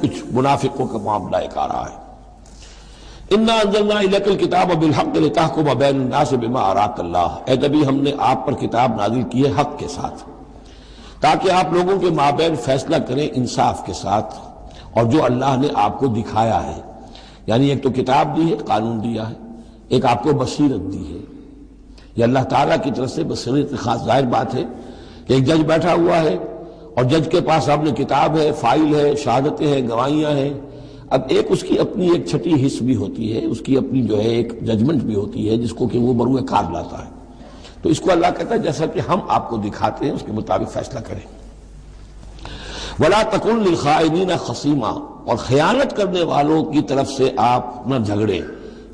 کچھ منافقوں کا معاملہ ایک آ رہا ہے۔ انا انزلنا الیک الکتاب بالحق لتحکم بین الناس بما اراک اللہ، اے نبی ہم نے آپ پر کتاب نازل کی ہے حق کے ساتھ، تاکہ آپ لوگوں کے مابین فیصلہ کریں انصاف کے ساتھ، اور جو اللہ نے آپ کو دکھایا ہے، یعنی ایک تو کتاب دی ہے، قانون دیا ہے، ایک آپ کو بصیرت دی ہے۔ یہ اللہ تعالیٰ کی طرف سے بصیرت خاص ظاہر بات ہے کہ ایک جج بیٹھا ہوا ہے اور جج کے پاس سامنے کتاب ہے، فائل ہے، شہادتیں ہیں، گواہیاں ہیں۔ اب ایک اس کی اپنی ایک چھٹی حص بھی ہوتی ہے، اس کی اپنی جو ہے ایک ججمنٹ بھی ہوتی ہے جس کو کہ وہ بروئے کار لاتا ہے۔ تو اس کو اللہ کہتا ہے جیسا کہ ہم آپ کو دکھاتے ہیں اس کے مطابق فیصلہ کریں۔ وَلَا تَكُنْ لِلْخَائِنِينَ خَصِيمًا، اور خیانت کرنے والوں کی طرف سے آپ نہ جھگڑیں،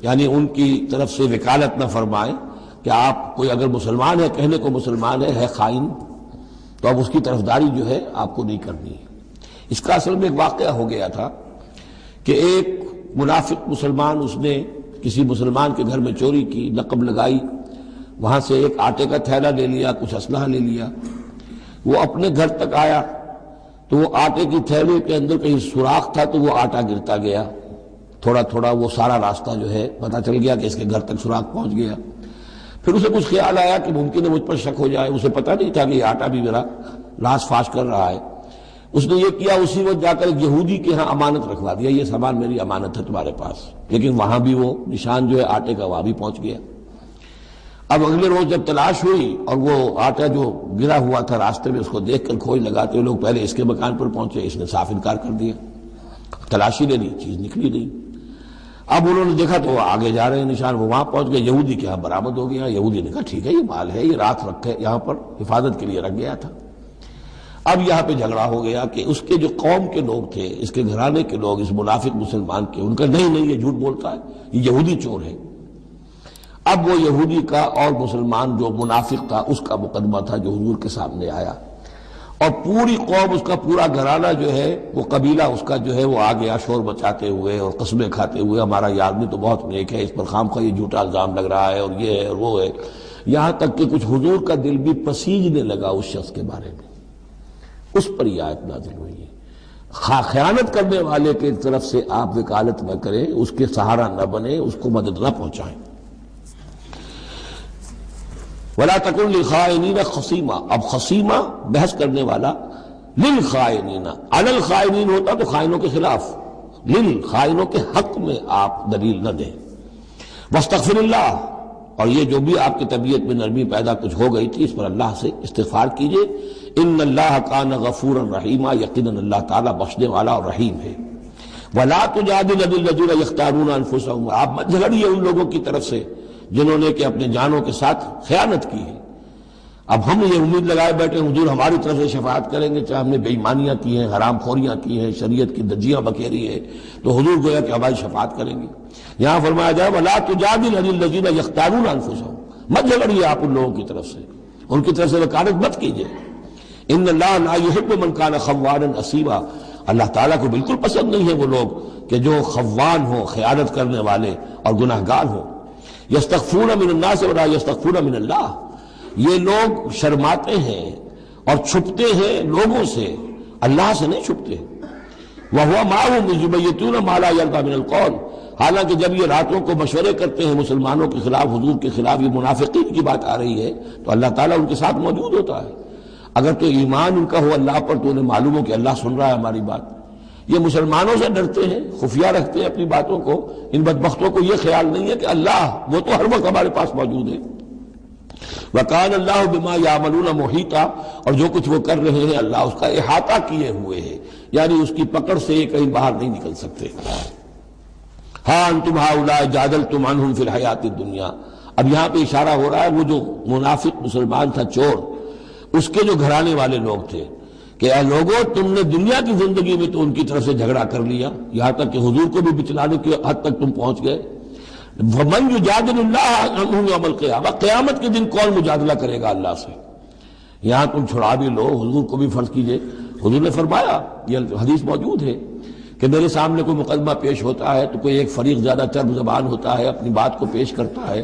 یعنی ان کی طرف سے وکالت نہ فرمائیں کہ آپ کوئی اگر مسلمان ہے، کہنے کو مسلمان ہے خائن، تو اب اس کی طرفداری جو ہے آپ کو نہیں کرنی ہے۔ اس کا اصل میں ایک واقعہ ہو گیا تھا کہ ایک منافق مسلمان، اس نے کسی مسلمان کے گھر میں چوری کی، نقب لگائی، وہاں سے ایک آٹے کا تھیلا لے لیا، کچھ اسلحہ لے لیا۔ وہ اپنے گھر تک آیا تو وہ آٹے کی تھیلے کے اندر کہیں سوراخ تھا تو وہ آٹا گرتا گیا، تھوڑا تھوڑا وہ سارا راستہ جو ہے پتہ چل گیا کہ اس کے گھر تک سوراخ پہنچ گیا۔ پھر اسے کچھ خیال آیا کہ ممکن ہے مجھ پر شک ہو جائے، اسے پتہ نہیں تھا کہ یہ آٹا بھی میرا لاش فاش کر رہا ہے۔ اس نے یہ کیا، اسی وقت جا کر ایک یہودی کے ہاں امانت رکھوا دیا، یہ سامان میری امانت ہے تمہارے پاس، لیکن وہاں بھی وہ نشان جو ہے آٹے کا وہاں بھی پہنچ گیا۔ اب اگلے روز جب تلاش ہوئی اور وہ آٹا جو گرا ہوا تھا راستے میں، اس کو دیکھ کر کھوج لگاتے ہوئے لوگ پہلے اس کے مکان پر پہنچے، اس نے صاف انکار کر دیا، تلاشی لے لی، چیز نکلی نہیں۔ اب انہوں نے دیکھا تو وہ آگے جا رہے ہیں نشان، وہ وہاں پہنچ گئے، یہودی کے ہاں برآمد ہو گیا۔ یہودی نے کہا ٹھیک ہے یہ مال ہے، یہ رات رکھے یہاں پر حفاظت کے لیے رکھ گیا تھا۔ اب یہاں پہ جھگڑا ہو گیا کہ اس کے جو قوم کے لوگ تھے، اس کے گھرانے کے لوگ، اس منافق مسلمان کے، ان کا نہیں یہ جھوٹ بولتا ہے، یہ یہودی چور ہے۔ اب وہ یہودی کا اور مسلمان جو منافق تھا اس کا مقدمہ تھا جو حضور کے سامنے آیا، اور پوری قوم، اس کا پورا گھرانہ جو ہے، وہ قبیلہ اس کا جو ہے وہ آ گیا شور مچاتے ہوئے اور قسمیں کھاتے ہوئے، ہمارا یہ آدمی تو بہت نیک ہے، اس پر خامخواہ یہ جھوٹا الزام لگ رہا ہے اور یہ ہے اور وہ ہے، یہاں تک کہ کچھ حضور کا دل بھی پسیجنے لگا اس شخص کے بارے میں۔ اس پر یہ آیت نازل ہوئی ہے، خیانت کرنے والے کی طرف سے آپ وکالت نہ کریں، اس کے سہارا نہ بنیں، اس کو مدد نہ پہنچائیں۔ وَلَا تَكُنْ لِلْخَائِنِينَ خَصِيمًا، اب خصیمہ بحث کرنے والا، لِلْخَائِنِينَ، عَلَى الْخَائِنِينَ ہوتا تو خائنوں کے خلاف، خائنوں کے حق میں آپ دلیل نہ دیں۔ وَاسْتَغْفِرِ اللَّهَ، اور یہ جو بھی آپ کی طبیعت میں نرمی پیدا کچھ ہو گئی تھی، اس پر اللہ سے استغفار کیجئے۔ ان اللہ کان غفورا رحیما، یقیناً اللہ تعالیٰ بخشنے والا اور رحیم ہے۔ ولا تجادل عن الذین یختارون انفسهم، آپ مت جھگڑیے ان لوگوں کی طرف سے جنہوں نے کہ اپنے جانوں کے ساتھ خیانت کی ہے۔ اب ہم یہ امید لگائے بیٹھے حضور ہماری طرف سے شفاعت کریں گے، چاہے ہم نے بے ایمانیاں کی ہیں، حرام خوریاں کی ہیں، شریعت کی دجیاں بکھیری ہے، تو حضور گویا کہ ہماری شفاعت کریں گے۔ یہاں فرمایا جائے ولا تجادل عن الذین یختارون انفسهم، مت جھگڑیے آپ ان لوگوں کی طرف سے، ان کی طرف سے وکالت مت کیجیے۔ ان اللہ لا يحب من کان خوانا اثیما، اللہ تعالیٰ کو بالکل پسند نہیں ہے وہ لوگ کہ جو خوان ہوں، خیانت کرنے والے اور گناہ گار ہوں۔ یستخفون من الناس ولا یستخفون من اللہ، یہ لوگ شرماتے ہیں اور چھپتے ہیں لوگوں سے، اللہ سے نہیں چھپتے۔ وَهُوَ مَعَهُمْ إِذْ يُبَيِّتُونَ مَا لَا يَرْضَىٰ مِنَ الْقَوْلِ، حالانکہ جب یہ راتوں کو مشورے کرتے ہیں مسلمانوں کے خلاف، حضور کے خلاف، یہ منافقین کی بات آ رہی ہے تو اللہ تعالیٰ ان کے ساتھ موجود ہوتا ہے۔ اگر تو ایمان ان کا ہو اللہ پر تو انہیں معلوم ہو کہ اللہ سن رہا ہے ہماری بات۔ یہ مسلمانوں سے ڈرتے ہیں، خفیہ رکھتے ہیں اپنی باتوں کو، ان بدبختوں کو یہ خیال نہیں ہے کہ اللہ وہ تو ہر وقت ہمارے پاس موجود ہے۔ وَكَانَ اللَّهُ بِمَا يَعْمَلُونَ مُحِيطًا، اور جو کچھ وہ کر رہے ہیں اللہ اس کا احاطہ کیے ہوئے ہے، یعنی اس کی پکڑ سے یہ کہیں باہر نہیں نکل سکتے۔ ہاں انتم ہؤلاء جادلتم عنہم فی الحیاۃ الدنیا، اب یہاں پہ اشارہ ہو رہا ہے وہ جو منافق مسلمان تھا چور، اس کے جو گھرانے والے لوگ تھے کہ اے لوگوں تم نے دنیا کی زندگی میں تو ان کی طرف سے جھگڑا کر لیا، یہاں تک کہ حضور کو بھی بچلانے کی حد تک تم پہنچ گئے۔ وَمَن يُجَادِلُ اللَّهَ عَنْهُ يَوْمَ الْقِيَامَةِ، قیامت کے دن کون مجادلہ کرے گا اللہ سے؟ یہاں تم چھڑا بھی لو، حضور کو بھی فرض کیجئے، حضور نے فرمایا، یہ حدیث موجود ہے کہ میرے سامنے کوئی مقدمہ پیش ہوتا ہے تو کوئی ایک فریق زیادہ چرب زبان ہوتا ہے، اپنی بات کو پیش کرتا ہے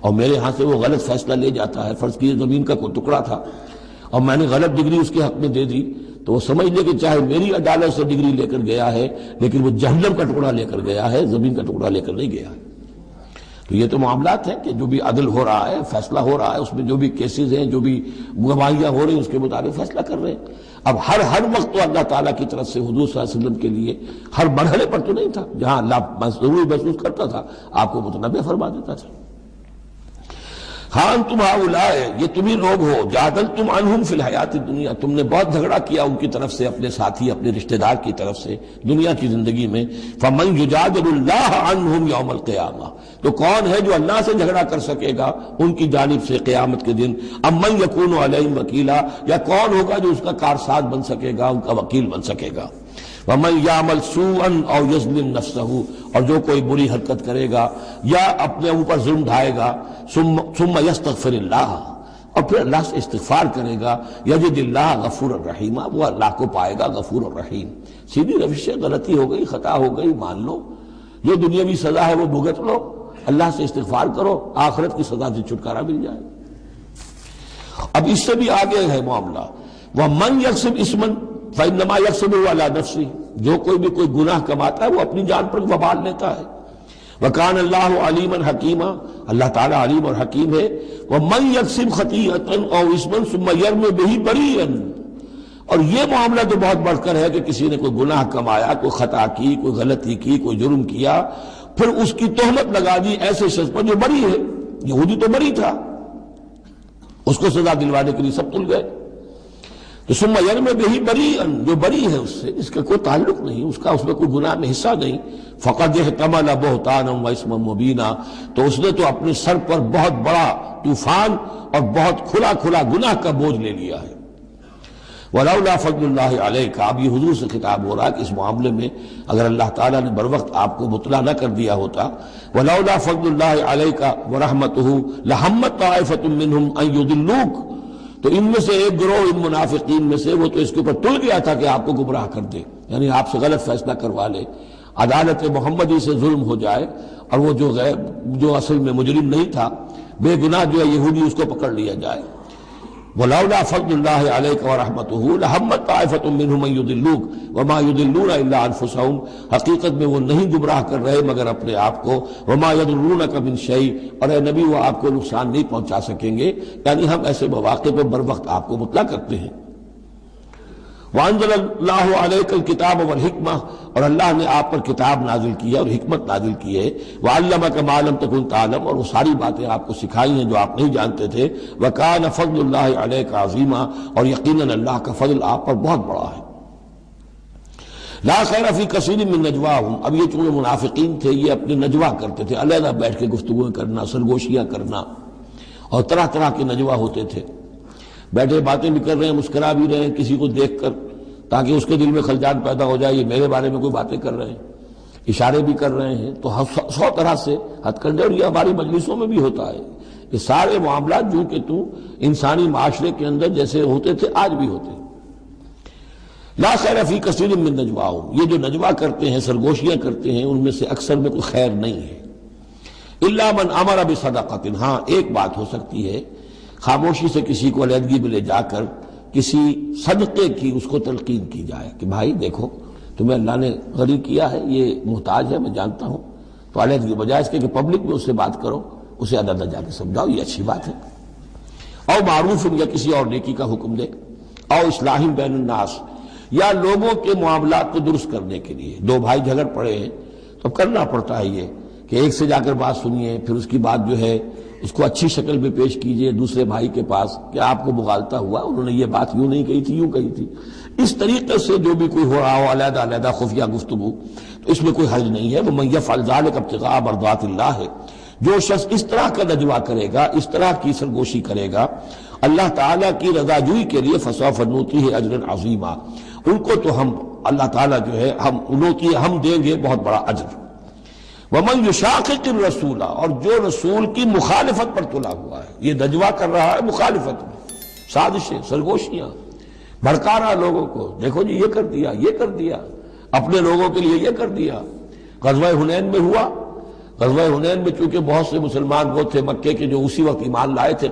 اور میرے ہاں سے وہ غلط فیصلہ لے جاتا ہے۔ فرض کیجئے زمین کا کوئی ٹکڑا تھا اور میں نے غلط ڈگری اس کے حق میں دے دی، تو وہ سمجھ لے کہ چاہے میری عدالت سے ڈگری لے کر گیا ہے لیکن وہ جہنم کا ٹکڑا لے کر گیا ہے، زمین کا ٹکڑا لے کر نہیں گیا ہے۔ تو یہ تو معاملات ہیں کہ جو بھی عدل ہو رہا ہے، فیصلہ ہو رہا ہے، اس میں جو بھی کیسز ہیں، جو بھی گواہیاں ہو رہی ہیں، اس کے مطابق فیصلہ کر رہے ہیں۔ اب ہر وقت تو اللہ تعالیٰ کی طرف سے حضور صلی اللہ علیہ وسلم کے لیے ہر مرحلے پر تو نہیں تھا، جہاں اللہ ضروری محسوس کرتا تھا آپ کو متنبع فرما دیتا تھا۔ ہاں تم ہؤلاء، یہ تمہیں لوگ ہو، جادلتم عنہم فی الحیات الدنیا، تم نے بہت جھگڑا کیا ان کی طرف سے، اپنے ساتھی اپنے رشتہ دار کی طرف سے دنیا کی زندگی میں۔ فمن یجادل اللہ عنہم یوم القیامہ، تو کون ہے جو اللہ سے جھگڑا کر سکے گا ان کی جانب سے قیامت کے دن؟ ام من یکون علیہم وکیلا، یا کون ہوگا جو اس کا کارساز بن سکے گا، ان کا وکیل بن سکے گا؟ وَمَن يَعْمَلْ سُوءًا أَوْ يَظْلِمْ نَفْسَهُ، اور جو کوئی بری حرکت کرے گا یا اپنے اوپر ظلم ڈھائے گا، ثم يستغفر اللہ، اور پھر اللہ سے استغفار کرے گا، یجد اللہ غفور الرحیم، وہ اللہ کو پائے گا غفور الرحیم۔ سیدھی روش سے غلطی ہو گئی، خطا ہو گئی، مان لو، جو دنیاوی سزا ہے وہ بھگت لو، اللہ سے استغفار کرو، آخرت کی سزا سے چھٹکارا مل جائے۔ اب اس سے بھی آگے ہے معاملہ، وَمَن يَكْسِبْ إِثْمًا فَإِنَّمَا يَكْسِبُهُ عَلَى نَفْسِهِ، جو کوئی بھی کوئی گناہ کماتا ہے وہ اپنی جان پر وبال لیتا ہے۔ وَكَانَ اللَّهُ عَلِيمًا حَكِيمًا، اللہ تعالیٰ علیم اور حکیم ہے۔ وَمَن يَكْسِبْ خَطِيئَةً أَوْ إِثْمًا ثُمَّ يَرْمِ بِهِ بَرِيئًا، اور یہ معاملہ تو بہت بڑھ کر ہے کہ کسی نے کوئی گناہ کمایا، کوئی خطا کی، کوئی غلطی کی، کوئی جرم کیا، پھر اس کی تہمت لگا دی ایسے شخص پر جو بری ہے۔ یہودی تو بری تھا، اس کو سزا دلوانے کے لیے سب تل گئے۔ تو ثم یرم بہ بریئا، جو بری ہے اس سے، اس کا کوئی تعلق نہیں، اس میں کوئی گناہ میں حصہ نہیں، فقد احتمل بہتانا و اثما مبینا، تو اس نے تو اپنے سر پر بہت بڑا طوفان اور بہت کھلا گناہ کا بوجھ لے لیا ہے۔ ولولا فضل اللہ علیک، اب یہ حضور سے خطاب ہو رہا ہے کہ اس معاملے میں اگر اللہ تعالیٰ نے بر وقت آپ کو مطلع نہ کر دیا ہوتا، ولولا فضل اللہ علیک ورحمتہ لہمت طائفۃ منہم ان یضلوک، تو ان میں سے ایک گروہ ان منافقین میں سے وہ تو اس کے اوپر تل گیا تھا کہ آپ کو گمراہ کر دے، یعنی آپ سے غلط فیصلہ کروا لے، عدالت محمدی سے ظلم ہو جائے، اور وہ جو اصل میں مجرم نہیں تھا، بے گناہ جو ہے یہودی، اس کو پکڑ لیا جائے۔ وَلَوْلَا فَضْلُ اللَّهِ عَلَيْكَ وَرَحْمَتُهُ لَهَمَّتْ طَائِفَةٌ مِّنْهُمْ أَن يُضِلُّوكَ وَمَا يُضِلُّونَ إِلَّا أَنفُسَهُمْ، حقیقت میں وہ نہیں گمراہ کر رہے مگر اپنے آپ کو، وَمَا يَضُرُّونَكَ مِن شَيْءٍ، اور اے نبی وہ آپ کو نقصان نہیں پہنچا سکیں گے، یعنی ہم ایسے مواقع پر بر وقت آپ کو مطلع کرتے ہیں۔ وَأَنزَلَ اللَّهُ عَلَيْكَ الْكِتَابَ وَالْحِكْمَةَ، اور اللہ نے آپ پر کتاب نازل کی ہے اور حکمت نازل کی ہے۔ وَعَلَّمَكَ مَا لَمْ تَكُنْ تَعْلَمْ، اور وہ ساری باتیں آپ کو سکھائی ہیں جو آپ نہیں جانتے تھے۔ وَكَانَ فَضْلُ اللَّهِ عَلَيْكَ عَظِيمًا، اور یقیناً اللہ کا فضل آپ پر بہت بڑا ہے۔ لا خیر فی کثیر من نجواہم، اب یہ چونکہ منافقین تھے، یہ اپنے نجوا کرتے تھے، علیحدہ بیٹھ کے گفتگو کرنا، سرگوشیاں کرنا، اور طرح طرح کے نجوا ہوتے تھے، بیٹھے باتیں بھی کر رہے ہیں، مسکرا بھی رہے ہیں کسی کو دیکھ کر، تاکہ اس کے دل میں خلجان پیدا ہو جائے، یہ میرے بارے میں کوئی باتیں کر رہے ہیں، اشارے بھی کر رہے ہیں، تو 100 طرح سے ہتھ کنڈے، اور یہ ہماری مجلسوں میں بھی ہوتا ہے۔ یہ سارے معاملات جو کہ انسانی معاشرے کے اندر جیسے ہوتے تھے آج بھی ہوتے ہیں۔ لا خیر فی کثیر من نجواہم، یہ جو نجوا کرتے ہیں، سرگوشیاں کرتے ہیں، ان میں سے اکثر میں کوئی خیر نہیں ہے۔ الا من امر بصدقۃ، ہاں ایک بات ہو سکتی ہے، خاموشی سے کسی کو علیحدگی میں لے جا کر کسی صدقے کی اس کو تلقین کی جائے کہ بھائی دیکھو تمہیں اللہ نے غنی کیا ہے، یہ محتاج ہے میں جانتا ہوں، تو علیحدگی بجائے اس کے کہ پبلک میں اس سے بات کرو، اسے عدالت جا کے سمجھاؤ، یہ اچھی بات ہے۔ او معروف، یا کسی اور نیکی کا حکم دے، او اصلاح بین الناس، یا لوگوں کے معاملات کو درست کرنے کے لیے، دو بھائی جھگڑ پڑے ہیں تو کرنا پڑتا ہے یہ کہ ایک سے جا کر بات سنیے، پھر اس کی بات جو ہے اس کو اچھی شکل میں پیش کیجئے دوسرے بھائی کے پاس کہ آپ کو مغالطہ ہوا، انہوں نے یہ بات یوں نہیں کہی تھی، یوں کہی تھی۔ اس طریقے سے جو بھی کوئی ہو رہا ہو علیحدہ علیحدہ خفیہ گفتگو، تو اس میں کوئی حرج نہیں ہے۔ وَمَن يَفْعَلْ ذَلِكَ ابْتِغَاءَ مَرْضَاتِ اللَّهِ، جو شخص اس طرح کا نجوا کرے گا، اس طرح کی سرگوشی کرے گا اللہ تعالیٰ کی رضا جوئی کے لیے، فَسَوْفَ نُؤْتِيهِ أَجْرًا عَظِيمًا، ان کو تو ہم اللہ تعالیٰ جو ہے ہم دیں گے بہت بڑا اجر۔ وَمَن يُشَاقِقِ الرَّسُولَ، اور جو رسول کی مخالفت پر تلا ہوا ہے، یہ نجوا کر رہا ہے مخالفت میں، سازشیں، سرگوشیاں، بھڑکا رہا لوگوں کو، دیکھو جی یہ کر دیا، یہ کر دیا، اپنے لوگوں کے لیے یہ کر دیا۔ غزوہ حنین میں ہوا، غزوہ حنین میں چونکہ بہت سے مسلمان وہ تھے مکے کے جو اسی وقت ایمان لائے تھے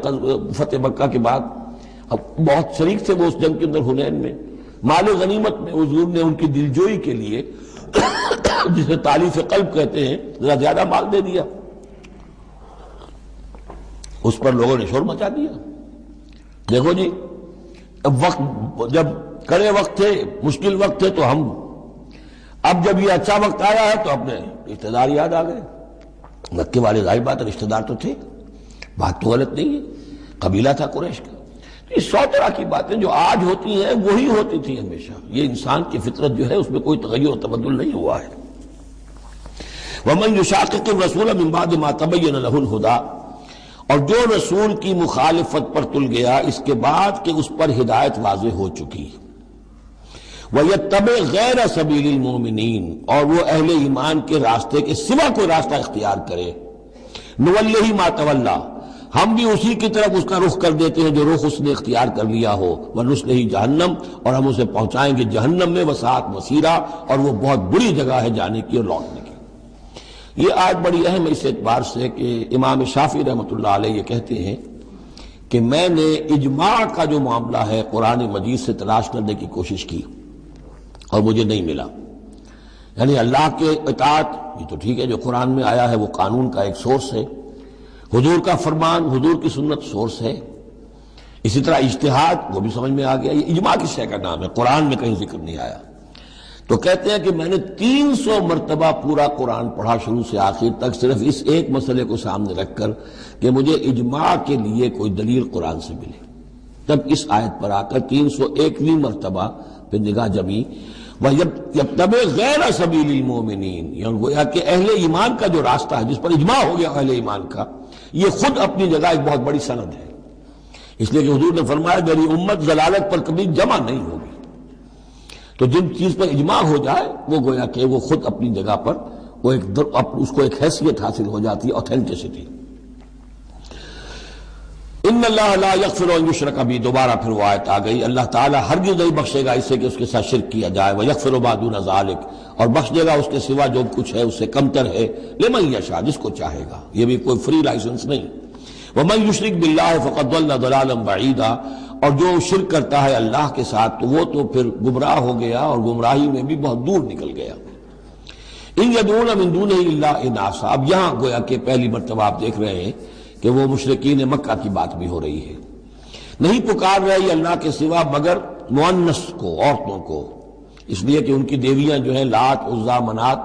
فتح مکہ کے بعد، اب بہت شریک تھے وہ اس جنگ کے اندر حنین میں، مال غنیمت میں حضور نے ان کی دلجوئی کے لیے جسے تالیف قلب کہتے ہیں ذرا زیادہ مال دے دیا، اس پر لوگوں نے شور مچا دیا۔ دیکھو جی، جب کڑے وقت تھے، مشکل وقت تھے تو ہم، اب جب یہ اچھا وقت آیا ہے تو اپنے رشتہ دار یاد آ گئے۔ مکے والے ظاہر بات ہے رشتہ دار تو تھے، بات تو غلط نہیں ہے، قبیلہ تھا قریش کا۔ یہ 100 طرح کی باتیں جو آج ہوتی ہیں وہی ہوتی تھی ہمیشہ، یہ انسان کی فطرت جو ہے اس میں کوئی تغیر و تبدل نہیں ہوا ہے۔ وَمَن يُشَاقِقِ الرَّسُولَ مِن بَعْدِ مَا تَبَيَّنَ لَهُ الْهُدَىٰ، اور جو رسول کی مخالفت پر تل گیا اس کے بعد کہ اس پر ہدایت واضح ہو چکی، وَيَتَّبِعْ غَيْرَ سَبِيلِ الْمُؤْمِنِينَ، اور وہ اہل ایمان کے راستے کے سوا کوئی راستہ اختیار کرے، نُوَلِّهِ مَا تَوَلَّىٰ، ہم بھی اسی کی طرف اس کا رخ کر دیتے ہیں جو رخ اس نے اختیار کر لیا ہو، وَنُصْلِهِ جہنم، اور ہم اسے پہنچائیں گے جہنم میں، وَسَاءَتْ مَصِيرًا، اور وہ بہت بری جگہ ہے جانے کی اور لوٹنے کی۔ یہ آیت بڑی اہم ہے اس اعتبار سے کہ امام شافعی رحمۃ اللہ علیہ یہ کہتے ہیں کہ میں نے اجماع کا جو معاملہ ہے قرآن مجید سے تلاش کرنے کی کوشش کی اور مجھے نہیں ملا۔ یعنی اللہ کے اطاعت یہ تو ٹھیک ہے، جو قرآن میں آیا ہے وہ قانون کا ایک سورس ہے، حضور کا فرمان، حضور کی سنت سورس ہے، اسی طرح اجتہاد وہ بھی سمجھ میں آ گیا۔ یہ اجماع کس شے کا نام ہے؟ قرآن میں کہیں ذکر نہیں آیا۔ تو کہتے ہیں کہ میں نے 300 مرتبہ پورا قرآن پڑھا شروع سے آخر تک، صرف اس ایک مسئلے کو سامنے رکھ کر کہ مجھے اجماع کے لیے کوئی دلیل قرآن سے ملے۔ تب اس آیت پر آ کر 301ویں مرتبہ پھر نگاہ جمی، وَيَتَّبِعْ غَيْرَ سَبِيلِ الْمُؤْمِنِينَ، یعنی گویا کہ اہل ایمان کا جو راستہ ہے جس پر اجماع ہو گیا اہل ایمان کا، یہ خود اپنی جگہ ایک بہت بڑی سند ہے، اس لیے کہ حضور نے فرمایا میری امت ضلالت پر کبھی جمع نہیں ہوگی۔ تو جن چیز پر اجماع ہو جائے وہ گویا کہ وہ خود اپنی جگہ پر وہ اس کو ایک حیثیت حاصل ہو جاتی ہے، اوتھینٹسٹی۔ ان اللہ لا یغفر ان یشرک بہ، دوبارہ پھر وہ آیت آ گئی، اللہ تعالیٰ ہرگز نہیں بخشے گا اسے کہ اس کے ساتھ شرک کیا جائے، ویغفر ما دون ذلک، اور بخش دے گا اس کے سوا جو کچھ ہے اس سے کمتر ہے، لمن یشاء، جس کو چاہے گا، یہ بھی کوئی فری لائسنس نہیں۔ ومن یشرک باللہ فقد ضل ضلالا بعیدا، اور جو شرک کرتا ہے اللہ کے ساتھ تو وہ تو پھر گمراہ ہو گیا اور گمراہی میں بھی بہت دور نکل گیا۔ ان یدعون من دونہ الا اناثا، اب یہاں گویا کہ پہلی مرتبہ آپ دیکھ رہے ہیں کہ وہ مشرکین مکہ کی بات بھی ہو رہی ہے، نہیں پکار رہے اللہ کے سوا مگر مؤنث کو، عورتوں کو، اس لیے کہ ان کی دیویاں جو ہیں لات، عزا، منات،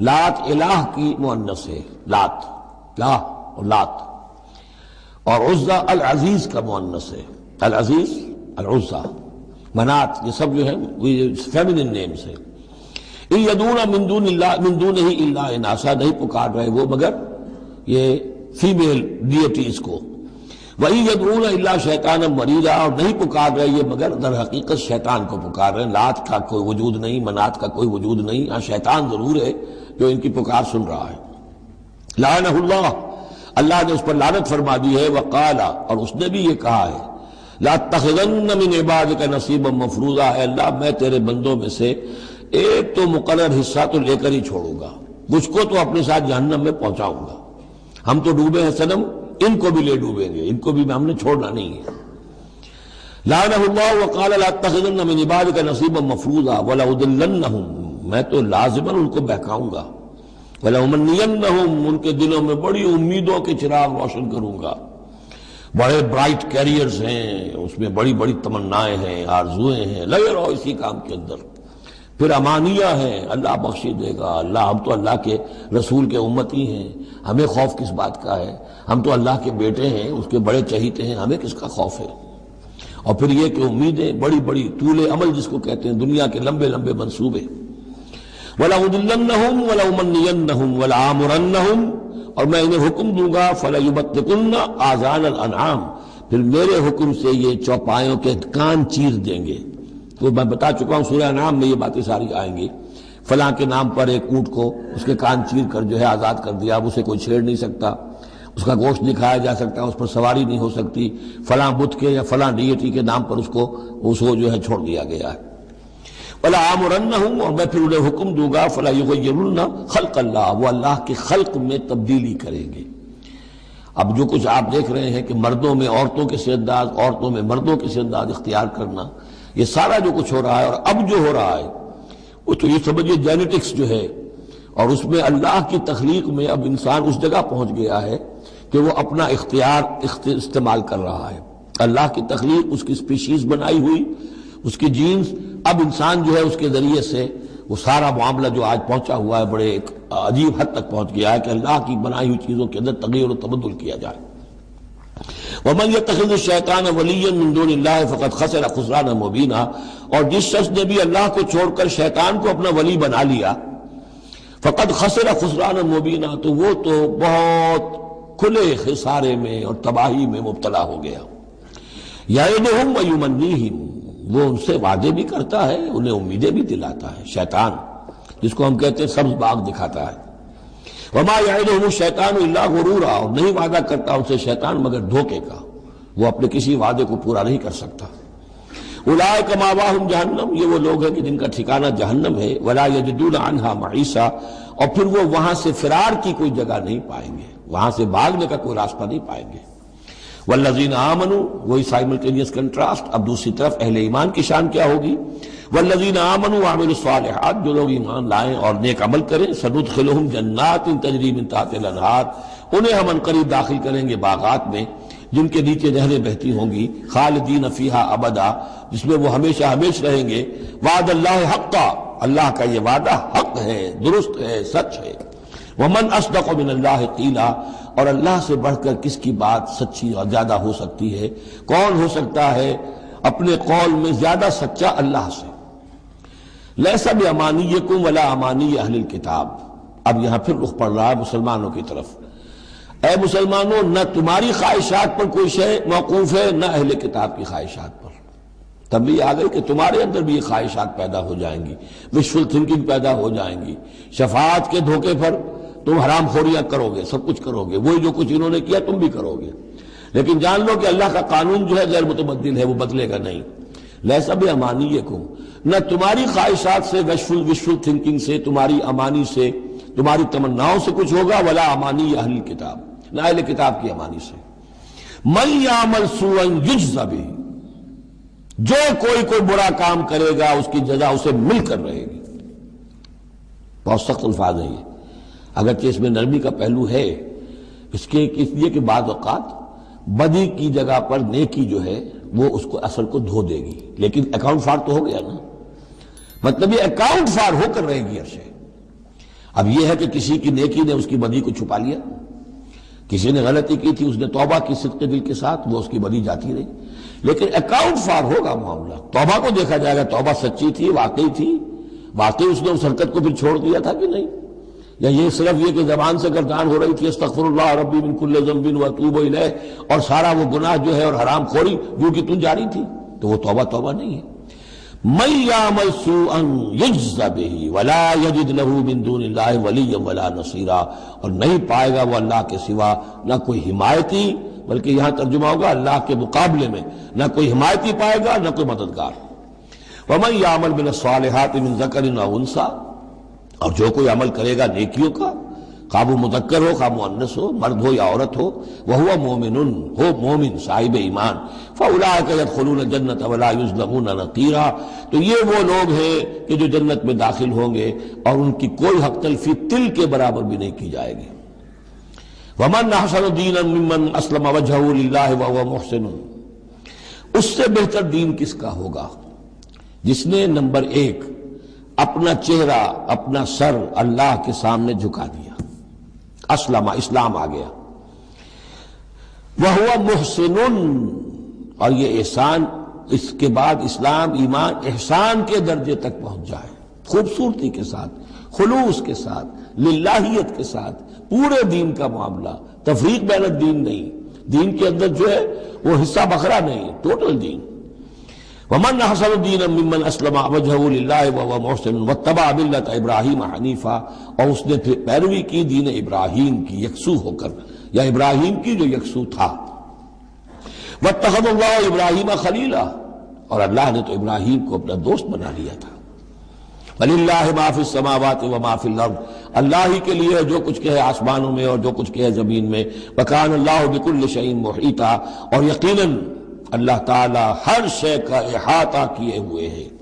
لات الہ کی مؤنث ہے، لات، لا اور لات، اور عزا العزیز کا مؤنث ہے، العزیز، العزا، منات، یہ سب جو ہے فیمنن نیمز ہیں۔ ان یدعون من دونہ الا اناثا، نہیں پکار رہے وہ مگر یہ فیمیل ڈیٹیز کو، وَإِن يَدْعُونَ إِلَّا شَيْطَانًا مَرِيدًا، اور نہیں پکار رہے یہ مگر در حقیقت شیطان کو پکار رہے ہیں۔ لات کا کوئی وجود نہیں، منات کا کوئی وجود نہیں، ہاں شیطان ضرور ہے جو ان کی پکار سن رہا ہے۔ لعنہ اللہ، اللہ نے اس پر لعنت فرما دی ہے، وقال، اور اس نے بھی یہ کہا ہے، لَأَتَّخِذَنَّ مِنْ عِبَادِكَ نَصِيبًا مَفْرُوضًا، اے اللہ میں تیرے بندوں میں سے ایک تو مقرر حصہ تو لے کر ہی چھوڑوں گا، مجھ کو تو اپنے ساتھ جہنم میں پہنچاؤں گا، ہم تو ڈوبے ہیں صنم، ان کو بھی لے ڈوبیں گے، ان کو بھی ہم نے چھوڑنا نہیں ہے۔ لعنہ اللہ وقال لأتخذن من عبادك نصیبا مفروضا ولأضلنهم، میں تو لازماً ان کو بہکاؤں گا، ولأمنینہم، ان کے دلوں میں بڑی امیدوں کے چراغ روشن کروں گا، بڑے برائٹ کیریئرز ہیں، اس میں بڑی بڑی تمنائیں ہیں، آرزویں ہیں، لگے رہو اسی کام کے اندر، پھر امانیہ ہیں، اللہ بخشی دے گا، اللہ، ہم تو اللہ کے رسول کے امتی ہیں، ہمیں خوف کس بات کا ہے، ہم تو اللہ کے بیٹے ہیں، اس کے بڑے چہیتے ہیں، ہمیں کس کا خوف ہے۔ اور پھر یہ کہ امیدیں بڑی بڑی، طول عمل جس کو کہتے ہیں، دنیا کے لمبے لمبے منصوبے۔ وَلَأُضِلَّنَّهُمْ وَلَأُمَنِّيَنَّهُمْ وَلَآمُرَنَّهُمْ، اور میں انہیں حکم دوں گا، فَلَيُبَتِّكُنَّ آذَانَ الْأَنْعَامِ، پھر میرے حکم سے یہ چوپایوں کے کان چیر دیں گے۔ تو میں بتا چکا ہوں سورہ انعام میں یہ باتیں ساری آئیں گی، فلاں کے نام پر ایک اونٹ کو اس کے کان چیر کر جو ہے آزاد کر دیا، اب اسے کوئی چھیڑ نہیں سکتا، اس کا گوشت نہیں کھایا جا سکتا، اس پر سواری نہیں ہو سکتی، فلاں بت کے یا فلاں ڈیٹی کے نام پر اس کو جو ہے چھوڑ دیا گیا ہے۔ وَلَآمُرَنَّهُمْ، اور میں پھر انہیں حکم دوں گا، فَلَا يُغَيِّرُنَّ خَلْقَ اللَّهِ، وہ اللہ کے خلق میں تبدیلی کریں گے۔ اب جو کچھ آپ دیکھ رہے ہیں کہ مردوں میں عورتوں کے سے انداز، عورتوں میں مردوں کے سے انداز اختیار کرنا، یہ سارا جو کچھ ہو رہا ہے اور اب جو ہو رہا ہے وہ تو یہ سمجھیے جینیٹکس جو ہے، اور اس میں اللہ کی تخلیق میں اب انسان اس جگہ پہنچ گیا ہے کہ وہ اپنا اختیار استعمال کر رہا ہے۔ اللہ کی تخلیق، اس کی سپیشیز بنائی ہوئی، اس کی جینز، اب انسان جو ہے اس کے ذریعے سے وہ سارا معاملہ جو آج پہنچا ہوا ہے بڑے ایک عجیب حد تک پہنچ گیا ہے کہ اللہ کی بنائی ہوئی چیزوں کے اندر تغیر و تبدل کیا جائے۔ وَمَنْ يَتَّخِذِ الشَّيْطَانَ وَلِيًّا مِّن دُونِ اللَّهِ فَقَدْ خَسِرَ خُسْرَانًا مُبِينًا، اور جس شخص نے بھی اللہ کو چھوڑ کر شیطان کو اپنا ولی بنا لیا، فَقَدْ خَسِرَ خُسْرَانًا مُبِينًا، تو وہ تو بہت کھلے خسارے میں اور تباہی میں مبتلا ہو گیا۔ یعدہم ویمنیہم، وہ ان سے وعدے بھی کرتا ہے، انہیں امیدیں بھی دلاتا ہے شیطان، جس کو ہم کہتے ہیں سبز باغ دکھاتا ہے۔ وما یعدہم الشیطان الا غرورا، اور نہیں وعدہ کرتا ان سے شیطان مگر دھوکے کا، وہ اپنے کسی وعدے کو پورا نہیں کر سکتا۔ اولئک مأواہم جہنم، یہ وہ لوگ ہیں کہ جن کا ٹھکانہ جہنم ہے۔ ولا یجدون عنہا محیصا، اور پھر وہ وہاں سے فرار کی کوئی جگہ نہیں پائیں گے، وہاں سے بھاگنے کا کوئی راستہ نہیں پائیں گے۔ والذین آمنوا، وہی سائملٹینیس کنٹراسٹ، اب دوسری طرف اہل ایمان کی شان کیا ہوگی؟ والذین آمنوا وعملوا الصالحات، جو لوگ ایمان لائیں اور نیک عمل کریں، سندخلہم جنات تجری من تحتہا الانہار، انہیں ہم عنقریب داخل کریں گے باغات میں جن کے نیچے نہریں بہتی ہوں گی، خالدین فیہا ابدا، جس میں وہ ہمیشہ ہمیش رہیں گے۔ وعد اللہ حقا، اللہ کا یہ وعدہ حق ہے، درست ہے، سچ ہے۔ ومن اصدق من اللہ قیلا، اور اللہ سے بڑھ کر کس کی بات سچی اور زیادہ ہو سکتی ہے؟ کون ہو سکتا ہے اپنے قول میں زیادہ سچا اللہ سے؟ لیس بامانیکم ولا امانی اہل الکتاب، اب یہاں پھر رخ پڑ رہا ہے مسلمانوں کی طرف۔ اے مسلمانوں، نہ تمہاری خواہشات پر کوئی شے موقوف ہے، نہ اہل کتاب کی خواہشات پر۔ تب بھی آ گئی کہ تمہارے اندر بھی یہ خواہشات پیدا ہو جائیں گی، وشفل تھنکنگ پیدا ہو جائیں گی، شفاعت کے دھوکے پر تم حرام خوریاں کرو گے، سب کچھ کرو گے، وہی جو کچھ انہوں نے کیا تم بھی کرو گے۔ لیکن جان لو کہ اللہ کا قانون جو ہے غیر متبدل ہے، وہ بدلے گا نہیں۔ لیس بامانیکم، نہ تمہاری خواہشات سے، وشفل تھنکنگ سے، تمہاری امانی سے، تمہاری تمناؤں سے کچھ ہوگا، ولا امانی اہل کتاب، نہ اہل کتاب کی امانی سے۔ من یعمل سوءا یجز بہ، جو کوئی برا کام کرے گا اس کی جزا اسے مل کر رہے گی۔ بہت سخت الفاظ ہیں یہ، اگرچہ اس میں نرمی کا پہلو ہے، اس لیے کہ بعض اوقات بدی کی جگہ پر نیکی جو ہے وہ اس کو اثر کو دھو دے گی، لیکن اکاؤنٹ فار تو ہو گیا نا، مطلب یہ اکاؤنٹ فار ہو کر رہے گی عرشے۔ اب یہ ہے کہ کسی کی نیکی نے اس کی بدی کو چھپا لیا، کسی نے غلطی کی تھی، اس نے توبہ کی صدق دل کے ساتھ، وہ اس کی بدی جاتی رہی، لیکن اکاؤنٹ فار ہوگا معاملہ۔ توبہ کو دیکھا جائے گا، توبہ سچی تھی، واقعی تھی، واقعی اس نے اس حرکت کو پھر چھوڑ دیا تھا کہ نہیں، یا یہ صرف یہ کہ زبان سے گردان ہو رہی تھی استغفر اللہ ربی من کل ذنب واتوب الیہ، اور سارا وہ گناہ جو ہے اور حرام خوری جو کہ تم جاری تھی، تو وہ توبہ نہیں ہے۔ من یعمل سوءا یجز بہ ولا یجد له من دون اللہ ولیا ولا نصیرا، اور نہیں پائے گا وہ اللہ کے سوا نہ کوئی حمایتی، بلکہ یہاں ترجمہ ہوگا اللہ کے مقابلے میں نہ کوئی حمایتی پائے گا، نہ کوئی مددگار۔ ومن یعمل من الصالحات من ذکر او انثی، اور جو کوئی عمل کرے گا نیکیوں کا، خواہ وہ مذکر ہو خواہ مؤنث ہو، مرد ہو یا عورت ہو، وہو مومن، ہو مومن صاحب ایمان، فاولئک یدخلون الجنۃ ولا یظلمون نقیرا، تو یہ وہ لوگ ہیں کہ جو جنت میں داخل ہوں گے اور ان کی کوئی حق تلفی تل کے برابر بھی نہیں کی جائے گی۔ ومن احسن دینا ممن اسلم وجہہ للہ وہو محسن، اس سے بہتر دین کس کا ہوگا جس نے نمبر 1 اپنا چہرہ، اپنا سر اللہ کے سامنے جھکا دیا، اسلم، اسلام آ گیا، وہو محسن، اور یہ احسان، اس کے بعد اسلام ایمان احسان کے درجے تک پہنچ جائے، خوبصورتی کے ساتھ، خلوص کے ساتھ، للہیت کے ساتھ، پورے دین کا معاملہ، تفریق بین الدین نہیں، دین کے اندر جو ہے وہ حصہ بکھرا نہیں، ٹوٹل دین۔ ومن احسن دینا ممن اسلم وجہہ للہ وہو محسن واتبع ملت ابراہیم حنیفا، اور اس نے پھر پیروی کی دین ابراہیم کی یکسو ہو کر، یا ابراہیم کی جو یکسو تھا۔ واتخذ اللہ ابراہیم خلیلا، اور اللہ نے تو ابراہیم کو اپنا دوست بنا لیا تھا۔ وَلِلَّهِ مَا فِي السَّمَاوَاتِ وَمَا فِي الْأَرْضِ، اللہ ہی کے لیے جو کچھ کہ ہے آسمانوں میں اور جو کچھ کہ ہے زمین میں۔ وَكَانَ اللَّهُ بِكُلِّ شَيْءٍ مُحِيطًا، اور یقیناً اللہ تعالی ہر شے کا احاطہ کیے ہوئے ہیں۔